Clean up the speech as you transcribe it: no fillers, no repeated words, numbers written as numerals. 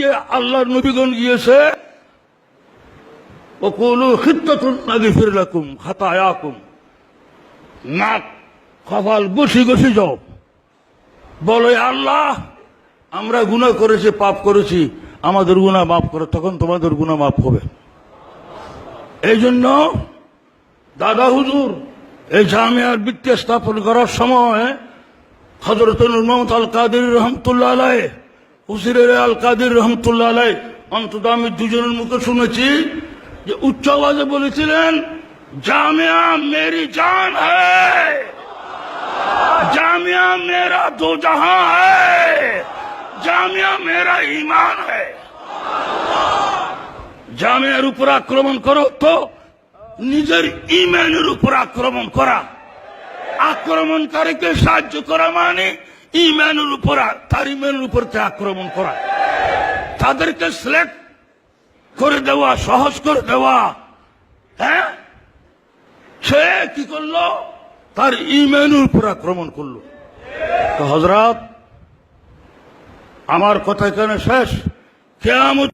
গিয়ে আল্লাহর নবীগণ গিয়েছে ওকুলু খিত্তাতুন নাগফির লাকুম খাতায়াকুম, নাক কপাল ঘষি ঘষি যাও, বলে আল্লাহ আমরা গুনাহ করেছি, পাপ করেছি, আমাদের গুনাহ মাফ করো, তখন তোমাদের গুনাহ মাফ হবে। এই জন্য দাদা হুজুর এই জামিয়ার ভিত্তি স্থাপন করার সময় হযরত নূর মোহাম্মদ আল কাদের রহমতুল্লাহ আলাইহি, হুজুরে আল কাদের রহমতুল্লাহ আলাইহি, অন্তত আমি দুজনের মুখে শুনেছি যে উচ্চ আওয়াজে বলেছিলেন, জামিয়া মেরি জান হ্যায়, জামিয়া মেরা দো জাহাं হ্যায়, জামিয়া মেরা ঈমান হ্যায়। জামিয়ার উপর আক্রমণ করো তো নিজের ঈমানের উপর আক্রমণ করা, আক্রমণকারীকে সাহায্য করা মানে ঈমানের উপর, তার ঈমানের উপর আক্রমণ করা, তাদেরকে সিলেক্ট করে দেওয়া, সহজ করে দেওয়া। হ্যাঁ, সে কি করলো? তার ঈমানের উপর আক্রমণ করলো। তো হযরত আমার কথা এখানে শেষ। কিয়ামত